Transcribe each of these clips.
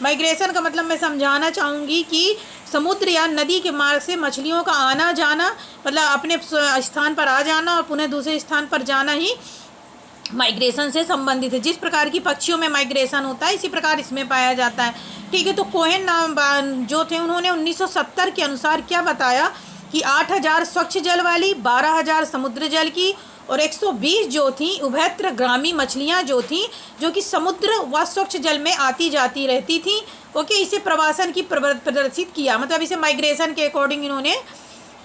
Migration का मतलब मैं समझाना चाहूँगी कि समुद्र या नदी के मार्ग से मछलियों का आना जाना, मतलब अपने स्थान पर आ जाना और पुनः दूसरे स्थान पर जाना ही माइग्रेशन से संबंधित है। जिस प्रकार की पक्षियों में माइग्रेशन होता है इसी प्रकार इसमें पाया जाता है। ठीक है, तो कोहेन नाम जो थे उन्होंने 1970 के अनुसार क्या बताया कि 8000 स्वच्छ जल वाली, 12000 समुद्र जल की और 120 जो थी उभयत्रगामी मछलियाँ जो थी, जो कि समुद्र व स्वच्छ जल में आती जाती रहती थी। ओके, इसे प्रवासन की प्रदर्शित किया, मतलब इसे माइग्रेशन के अकॉर्डिंग इन्होंने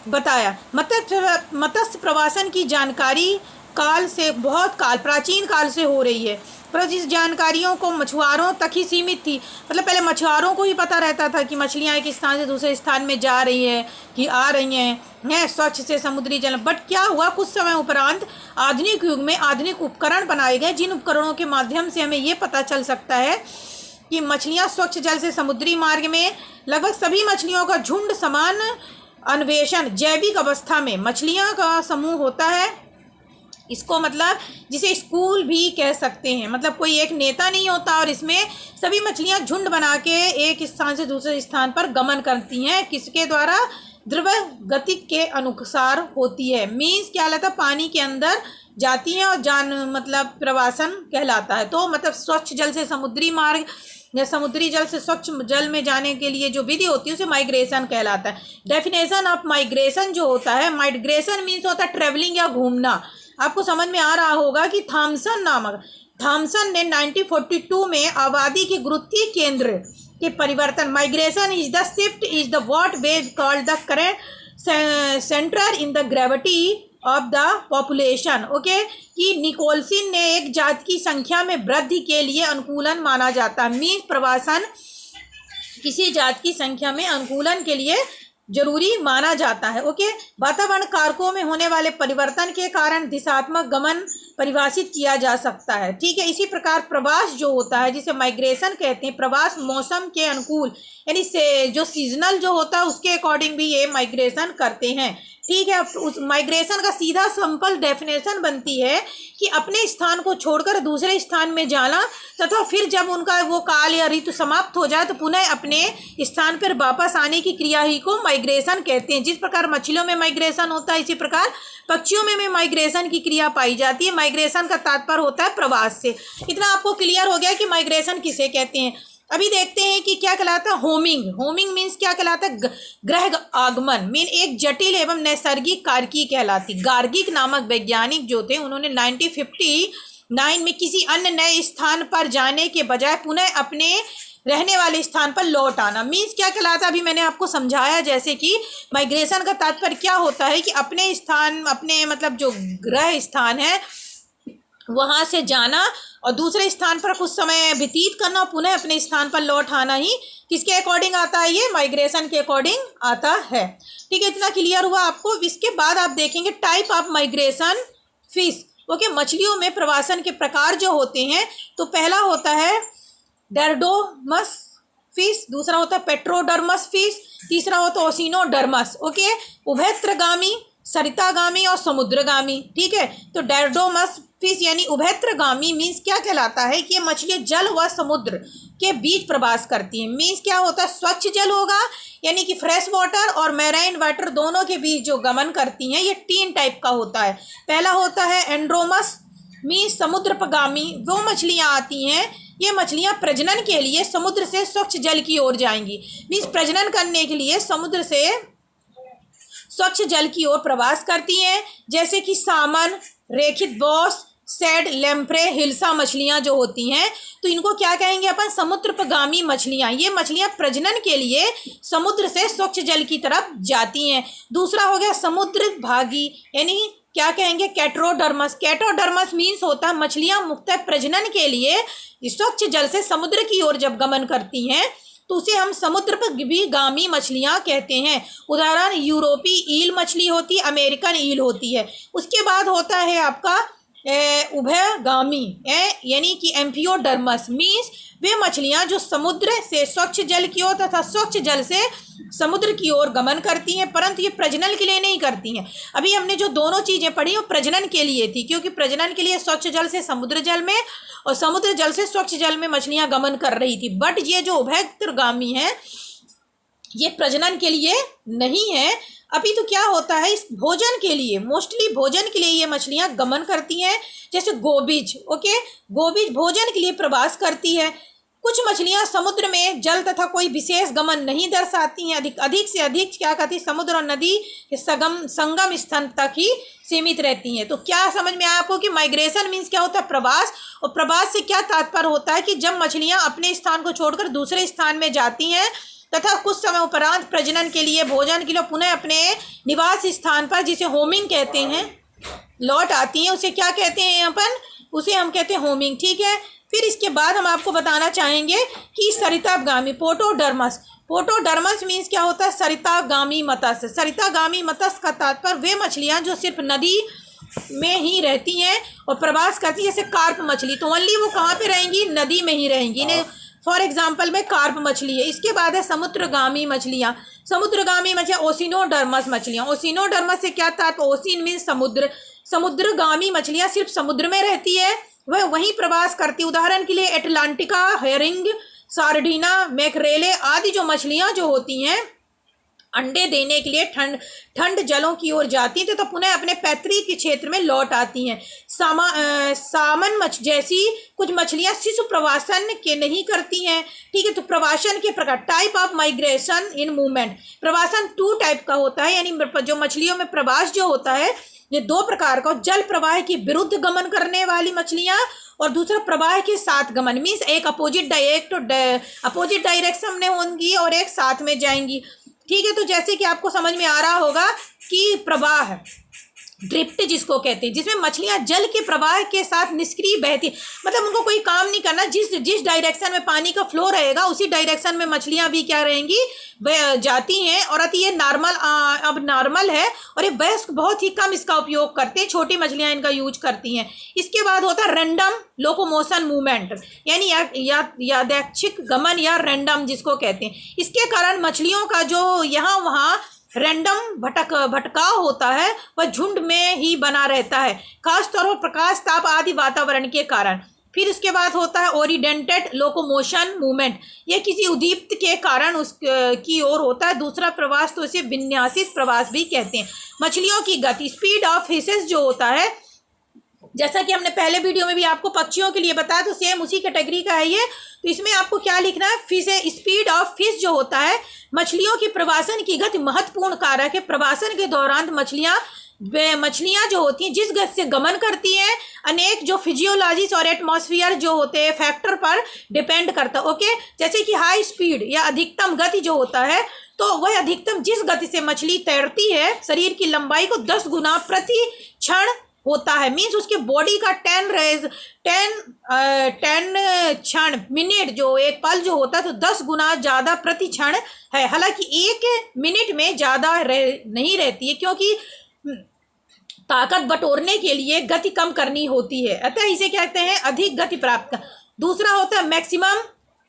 बताया। मत्स्य प्रवासन की जानकारी काल से बहुत प्राचीन काल से हो रही है, पर इस जानकारियों को मछुआरों तक ही सीमित थी। मतलब पहले मछुआरों को ही पता रहता था कि मछलियाँ एक स्थान से दूसरे स्थान में जा रही है कि आ रही हैं स्वच्छ से समुद्री जल। बट क्या हुआ, कुछ समय उपरांत आधुनिक युग में आधुनिक उपकरण बनाए गए, जिन उपकरणों के माध्यम से हमें ये पता चल सकता है कि मछलियाँ स्वच्छ जल से समुद्री मार्ग में लगभग सभी मछलियों का झुंड समान अन्वेषण जैविक अवस्था में मछलियाँ का समूह होता है। इसको मतलब जिसे स्कूल भी कह सकते हैं, मतलब कोई एक नेता नहीं होता और इसमें सभी मछलियाँ झुंड बना के एक स्थान से दूसरे स्थान पर गमन करती हैं। किसके द्वारा? द्रव गति के अनुसार होती है। मीन्स क्या कहलाता है, पानी के अंदर जाती हैं और मतलब प्रवासन कहलाता है। तो मतलब स्वच्छ जल से समुद्री मार्ग या समुद्री जल से स्वच्छ जल में जाने के लिए जो विधि होती है उसे माइग्रेशन कहलाता है। डेफिनेशन ऑफ माइग्रेशन जो होता है, माइग्रेशन मीन्स होता है ट्रेवलिंग या घूमना। आपको समझ में आ रहा होगा कि थॉमसन ने 1942 में आबादी के गुरुत्वीय केंद्र के परिवर्तन, migration is the shift is the what wave called the current centre in the gravity of the population. Okay, कि निकोलसन ने एक जात की संख्या में वृद्धि के लिए अनुकूलन माना जाता है। मीन्स प्रवासन किसी जात की संख्या में अनुकूलन के लिए जरूरी माना जाता है। ओके, वातावरण कारकों में होने वाले परिवर्तन के कारण दिशात्मक गमन परिभाषित किया जा सकता है। ठीक है, इसी प्रकार प्रवास जो होता है जिसे माइग्रेशन कहते हैं, प्रवास मौसम के अनुकूल यानी से जो सीजनल जो होता है उसके अकॉर्डिंग भी ये माइग्रेशन करते हैं। ठीक है, उस माइग्रेशन का सीधा सिंपल डेफिनेशन बनती है कि अपने स्थान को छोड़कर दूसरे स्थान में जाना तथा फिर जब उनका वो काल या ऋतु समाप्त हो जाए तो पुनः अपने स्थान पर वापस आने की क्रिया ही को माइग्रेशन कहते हैं। जिस प्रकार मछलियों में माइग्रेशन होता है इसी प्रकार पक्षियों में भी माइग्रेशन की क्रिया पाई जाती है। माइग्रेशन का तात्पर्य होता है प्रवास से। इतना आपको क्लियर हो गया कि माइग्रेशन किसे कहते हैं। अभी देखते हैं कि क्या कहलाता है होमिंग। होमिंग मीन्स क्या कहलाता है, ग्रह आगमन। मीन एक जटिल एवं नैसर्गिक कारकी कहलाती। गार्गिक नामक वैज्ञानिक जो थे उन्होंने 1959 में किसी अन्य नए स्थान पर जाने के बजाय पुनः अपने रहने वाले स्थान पर लौट आना। मीन्स क्या कहलाता है, अभी मैंने आपको समझाया जैसे कि माइग्रेशन का तात्पर्य क्या होता है कि अपने स्थान, अपने मतलब जो ग्रह स्थान है वहाँ से जाना और दूसरे स्थान पर कुछ समय व्यतीत करना, पुनः अपने स्थान पर लौट आना ही किसके अकॉर्डिंग आता है, ये माइग्रेशन के अकॉर्डिंग आता है। ठीक है, इतना क्लियर हुआ आपको। इसके बाद आप देखेंगे type of migration fish. Okay, मछलियों में प्रवासन के प्रकार जो होते हैं, तो पहला होता है डर्डोमस फिश, दूसरा होता है पेट्रोडर्मस फिश, तीसरा होता है ओसिनोडर्मस। ओके, उभयत्रगामी, सरितागामी और समुद्रगामी। ठीक है, तो डर्डोमस फिश यानी उभयत्रगामी मीन्स क्या कहलाता है कि ये मछलियाँ जल व समुद्र के बीच प्रवास करती हैं। मीन्स क्या होता है, स्वच्छ जल होगा यानी कि फ्रेश वाटर और मैराइन वाटर दोनों के बीच जो गमन करती हैं, ये 3 टाइप का होता है। पहला होता है एंड्रोमस मीन्स समुद्रपगामी। वो मछलियाँ आती हैं, ये मछलियाँ प्रजनन के लिए समुद्र से स्वच्छ जल की ओर जाएंगी। मीन्स प्रजनन करने के लिए समुद्र से स्वच्छ जल की ओर प्रवास करती हैं, जैसे कि सामन, रेखित बॉस, सैड, लेम्प्रे, हिल्सा मछलियाँ जो होती हैं, तो इनको क्या कहेंगे अपन, समुद्रपगामी मछलियाँ। ये मछलियाँ प्रजनन के लिए समुद्र से स्वच्छ जल की तरफ जाती हैं। दूसरा हो गया समुद्र भागी यानी क्या कहेंगे, कैट्रोडर्मस। कैट्रोडर्मस मीन्स होता है मछलियाँ मुख्यतः प्रजनन के लिए स्वच्छ जल से समुद्र की ओर जब गमन करती हैं तो उसे हम समुद्रगामी मछलियाँ कहते हैं। उदाहरण यूरोपीय ईल मछली होती है, अमेरिकन ईल होती है। उसके बाद होता है आपका उभयगामी यानी कि एम्फियोडर्मस मीन्स वे मछलियाँ जो समुद्र से स्वच्छ जल की ओर तथा स्वच्छ जल से समुद्र की ओर गमन करती हैं, परंतु ये प्रजनन के लिए नहीं करती हैं। अभी हमने जो दोनों चीज़ें पढ़ी वो प्रजनन के लिए थी, क्योंकि प्रजनन के लिए स्वच्छ जल से समुद्र जल में और समुद्र जल से स्वच्छ जल में मछलियाँ गमन कर रही थी। बट ये जो उभयगामी है ये प्रजनन के लिए नहीं है। अभी तो क्या होता है, इस भोजन के लिए, मोस्टली भोजन के लिए ये मछलियाँ गमन करती हैं। जैसे गोबीज, ओके, गोबीज भोजन के लिए प्रवास करती है। कुछ मछलियाँ समुद्र में जल तथा कोई विशेष गमन नहीं दर्शाती हैं, अधिक से अधिक क्या कहती है, समुद्र और नदी के संगम स्थान तक ही सीमित रहती हैं। तो क्या समझ में आया आपको कि माइग्रेशन मीन्स क्या होता है, प्रवास। और प्रवास से क्या तात्पर्य होता है कि जब मछलियाँ अपने स्थान को छोड़कर दूसरे स्थान में जाती हैं तथा कुछ समय उपरांत प्रजनन के लिए, भोजन के लिए पुनः अपने निवास स्थान पर, जिसे होमिंग कहते हैं, लौट आती हैं। उसे क्या कहते हैं अपन, उसे हम कहते हैं होमिंग, ठीक है। फिर इसके बाद हम आपको बताना चाहेंगे कि सरितागामी पोटोडर्मस मीन्स क्या होता है, सरितागामी मत्स्य। सरितागामी मत्स्य का तात्पर्य वे मछलियाँ जो सिर्फ नदी में ही रहती हैं और प्रवास करती हैं, जैसे कार्प मछली, तो ओनली वो कहाँ पे रहेंगी, नदी में ही रहेंगी ने। फॉर एग्जाम्पल में कार्प मछली है। इसके बाद है समुद्रगामी मछलियाँ। समुद्रगामी मछलियाँ ओसिनोडर्मस मछलियाँ। ओसिनोडर्मस से क्या तात्पर्य, ओसिन मीन्स समुद्र, समुद्रगामी मछलियाँ सिर्फ समुद्र में रहती है, वह वहीं प्रवास करती। उदाहरण के लिए एटलांटिका, हेरिंग, सार्डिना, मैकरेले आदि जो मछलियाँ जो होती हैं अंडे देने के लिए ठंड जलों की ओर जाती हैं तो पुनः अपने पैतृक क्षेत्र में लौट आती हैं। सामन जैसी कुछ मछलियाँ शिशु प्रवासन के नहीं करती हैं, ठीक है। तो प्रवासन के प्रकार, type of migration in movement, प्रवासन 2 टाइप का होता है, यानी जो मछलियों में प्रवास जो होता है ये 2 प्रकार का, जल प्रवाह के विरुद्ध गमन करने वाली मछलियाँ और दूसरा प्रवाह के साथ गमन, मीन्स एक अपोजिट डायरेक्शन में होंगी और एक साथ में जाएंगी, ठीक है। तो जैसे कि आपको समझ में आ रहा होगा कि प्रवाह ड्रिफ्ट जिसको कहते हैं, जिसमें मछलियां जल के प्रवाह के साथ निष्क्रिय बहती, मतलब उनको कोई काम नहीं करना, जिस डायरेक्शन में पानी का फ्लो रहेगा उसी डायरेक्शन में मछलियां भी क्या रहेंगी, जाती हैं। और अति ये अब नॉर्मल है और ये वयस्क बहुत ही कम इसका उपयोग करते हैं, छोटी मछलियां इनका यूज करती हैं। इसके बाद होता है रैंडम लोकोमोशन मूवमेंट, यानी यादृच्छिक गमन या रैंडम जिसको कहते हैं। इसके कारण मछलियों का जो यहाँ वहाँ रैंडम भटकाव होता है वह झुंड में ही बना रहता है, खासतौर पर प्रकाश, ताप आदि वातावरण के कारण। फिर इसके बाद होता है ओरिएंटेड लोकोमोशन मूवमेंट, यह किसी उद्दीप्त के कारण उस की ओर होता है। दूसरा प्रवास तो इसे विन्यासित प्रवास भी कहते हैं। मछलियों की गति, स्पीड ऑफ फिशेस जो होता है, जैसा कि हमने पहले वीडियो में भी आपको पक्षियों के लिए बताया, तो सेम उसी कैटेगरी का है ये। तो इसमें आपको क्या लिखना है, फिश, स्पीड ऑफ फिश जो होता है, मछलियों की प्रवासन की गति महत्वपूर्ण कारक है। प्रवासन के दौरान मछलियाँ जो होती हैं जिस गति से गमन करती हैं अनेक जो फिजियोलॉजिस्ट और एटमॉस्फेयर जो होते हैं फैक्टर पर डिपेंड करता है, ओके। जैसे कि हाई स्पीड या अधिकतम गति जो होता है, तो वह अधिकतम जिस गति से मछली तैरती है शरीर की लंबाई को 10 गुना प्रति क्षण होता है, मीन्स उसके बॉडी का 10 क्षण मिनट जो एक पल जो होता है तो 10 गुना ज़्यादा प्रति क्षण है। हालांकि 1 मिनट में ज़्यादा नहीं रहती है, क्योंकि ताकत बटोरने के लिए गति कम करनी होती है, अतः इसे कहते हैं अधिक गति प्राप्त कर। दूसरा होता है मैक्सिमम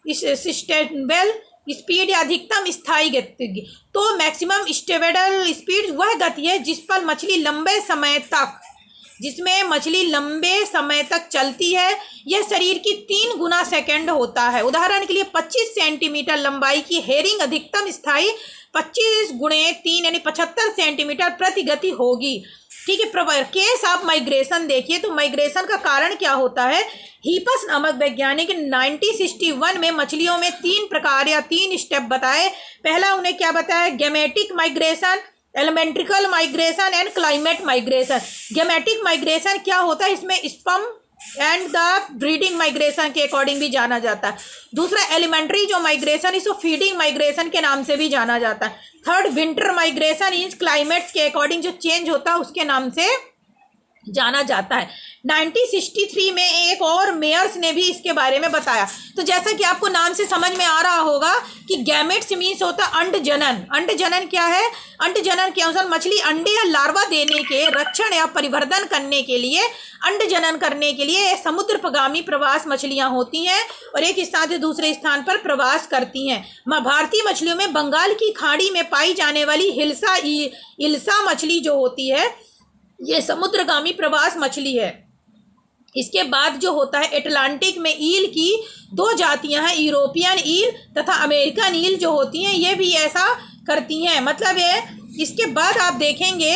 सस्टेनेबल स्पीड या अधिकतम स्थायी गति। तो मैक्सिमम स्टेबल स्पीड वह गति है जिसमें मछली लंबे समय तक चलती है। यह शरीर की 3 गुना सेकंड होता है। उदाहरण के लिए 25 सेंटीमीटर लंबाई की हेरिंग अधिकतम स्थायी 25 गुणे 3 यानी 75 सेंटीमीटर प्रति गति होगी, ठीक है। केस ऑफ माइग्रेशन देखिए, तो माइग्रेशन का कारण क्या होता है। हीपस नामक वैज्ञानिक 1961 में मछलियों में 3 प्रकार या 3 स्टेप बताए। पहला उन्हें क्या बताया, gametic migration, alimental migration and climate migration. Gametic migration क्या होता है, इसमें sperm and the breeding migration के अकॉर्डिंग भी जाना जाता है। दूसरा एलिमेंट्री जो माइग्रेशन, इसको फीडिंग माइग्रेशन के नाम से भी जाना जाता है। थर्ड विंटर माइग्रेशन, इस क्लाइमेट्स के अकॉर्डिंग जो चेंज होता है उसके नाम से जाना जाता है। 1963 में एक और मेयर्स ने भी इसके बारे में बताया। तो जैसा कि आपको नाम से समझ में आ रहा होगा कि गैमेट्स मीन्स होता है अंड जनन। अंड जनन क्या है? अंड जनन के अनुसार मछली अंडे या लार्वा देने के, रक्षण या परिवर्धन करने के लिए, अंड जनन करने के लिए समुद्रपगामी प्रवास मछलियां होती हैं और एक स्थान से दूसरे स्थान पर प्रवास करती हैं। भारतीय मछलियों में बंगाल की खाड़ी में पाई जाने वाली इल्सा मछली जो होती है ये समुद्रगामी प्रवास मछली है। इसके बाद जो होता है अटलांटिक में ईल की दो जातियां हैं, यूरोपियन ईल तथा अमेरिकन ईल जो होती हैं, ये भी ऐसा करती हैं। मतलब ये इसके बाद आप देखेंगे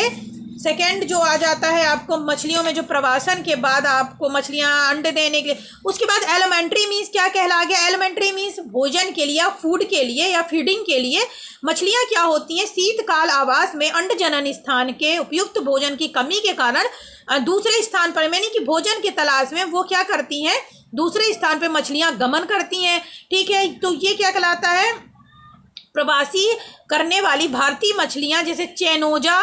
सेकंड जो आ जाता है आपको मछलियों में, जो प्रवासन के बाद आपको मछलियां अंडे देने के लिए, उसके बाद एलिमेंट्री मीन्स क्या कहला गया? एलिमेंट्री मीन्स भोजन के लिए, फूड के लिए या फीडिंग के लिए मछलियां क्या होती हैं? शीतकाल आवास में अंड जनन स्थान के उपयुक्त भोजन की कमी के कारण दूसरे स्थान पर, यानी कि भोजन की तलाश में वो क्या करती हैं? दूसरे स्थान पर मछलियां गमन करती हैं। ठीक है, तो ये क्या कहलाता है? प्रवासी करने वाली भारतीय मछलियां जैसे चैनोजा,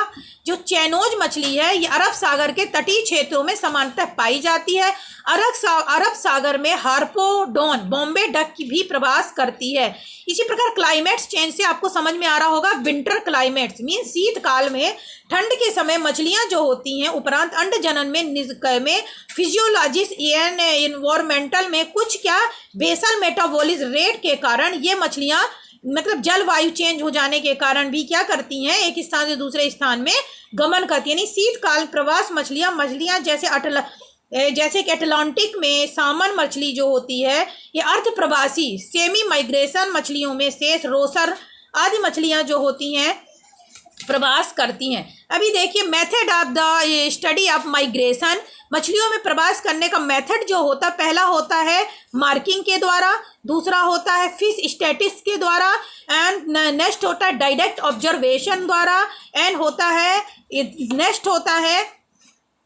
जो चैनोज मछली है ये अरब सागर के तटीय क्षेत्रों में सामान्यतः पाई जाती है। अरब सागर में हार्पोडोन, बॉम्बे डक की भी प्रवास करती है। इसी प्रकार क्लाइमेट्स चेंज से आपको समझ में आ रहा होगा, विंटर क्लाइमेट्स मीन शीतकाल में ठंड के समय मछलियां जो होती हैं, उपरांत अंड जनन में फिजियोलॉजिस्ट इन्वायरमेंटल में कुछ क्या बेसल मेटाबॉलिज्म रेट के कारण ये मछलियां, मतलब जलवायु चेंज हो जाने के कारण भी क्या करती हैं? एक स्थान से दूसरे स्थान में गमन करती है। यानी शीतकाल प्रवास मछलियां जैसे कि अटलांटिक में सामन मछली जो होती है ये अर्ध प्रवासी सेमी माइग्रेशन मछलियों में शेष, रोसर आदि मछलियां जो होती हैं प्रवास करती हैं। अभी देखिए method of the study of migration, मछलियों में प्रवास करने का मेथड जो होता है, पहला होता है मार्किंग के द्वारा, दूसरा होता है फिश स्टैटिस्टिक्स के द्वारा, एंड नेक्स्ट होता है डायरेक्ट ऑब्जर्वेशन द्वारा, एंड होता है नेक्स्ट होता है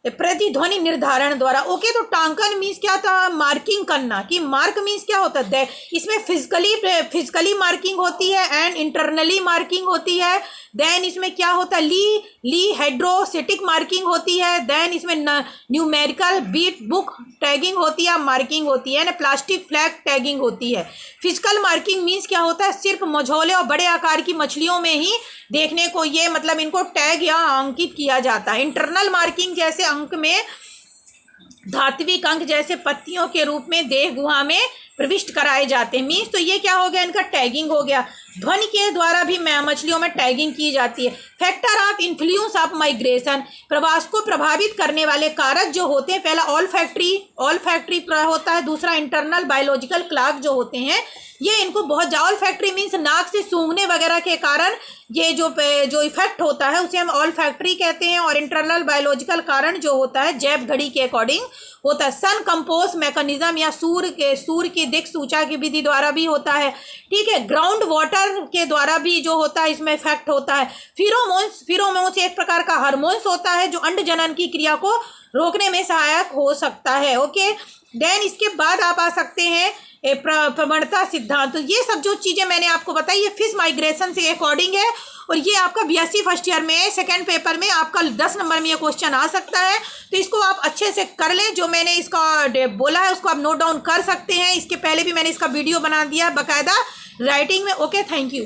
प्रतिध्वनि निर्धारण द्वारा। ओके, तो टांकन मीन्स क्या था? मार्किंग करना। कि मार्क मीन्स क्या होता है? इसमें फिजिकली मार्किंग होती है एंड इंटरनली मार्किंग होती है। देन इसमें क्या होता है? ली हाइड्रोस्टेटिक मार्किंग होती है। देन इसमें न्यूमेरिकल बीट बुक टैगिंग होती है, मार्किंग होती है ना, प्लास्टिक फ्लैग टैगिंग होती है। फिजिकल मार्किंग मीन्स क्या होता है? सिर्फ मझोले और बड़े आकार की मछलियों में ही देखने को ये, मतलब इनको टैग या अंकित किया जाता है। इंटरनल मार्किंग जैसे अंक में धात्विक अंक जैसे पत्तियों के रूप में देह गुहा में प्रविष्ट कराए जाते हैं। मीन्स तो ये क्या हो गया? इनका टैगिंग हो गया। ध्वनि के द्वारा भी मछलियों में टैगिंग की जाती है। Factor of influence of migration, प्रवास को प्रभावित करने वाले कारक जो होते हैं, पहला ऑल फैक्ट्री होता है, दूसरा इंटरनल बायोलॉजिकल क्लॉक जो होते हैं, ये इनको बहुत ऑल फैक्ट्री मीन्स नाक से सूंघने वगैरह के कारण ये जो इफेक्ट होता है उसे हम ऑल फैक्ट्री कहते हैं। और इंटरनल बायोलॉजिकल कारण जो होता है जैव घड़ी के अकॉर्डिंग होता है। सन कंपोज मैकेनिज्म या सूर्य की दिक् सूचा की विधि द्वारा भी होता है। ठीक है, ग्राउंड वाटर के द्वारा भी जो होता है इसमें इफेक्ट होता है। फिरोमोन्स एक प्रकार का हार्मोन्स होता है जो अंड जनन की क्रिया को रोकने में सहायक हो सकता है। ओके, देन इसके बाद आप आ सकते हैं प्रवणता सिद्धांत। तो ये सब जो चीज़ें मैंने आपको बताई ये फिश माइग्रेशन से अकॉर्डिंग है और ये आपका बीएससी फर्स्ट ईयर में सेकंड पेपर में आपका 10 नंबर में ये क्वेश्चन आ सकता है। तो इसको आप अच्छे से कर लें, जो मैंने इसका बोला है उसको आप नोट डाउन कर सकते हैं। इसके पहले भी मैंने इसका वीडियो बना दिया बाकायदा राइटिंग में। Okay, thank you.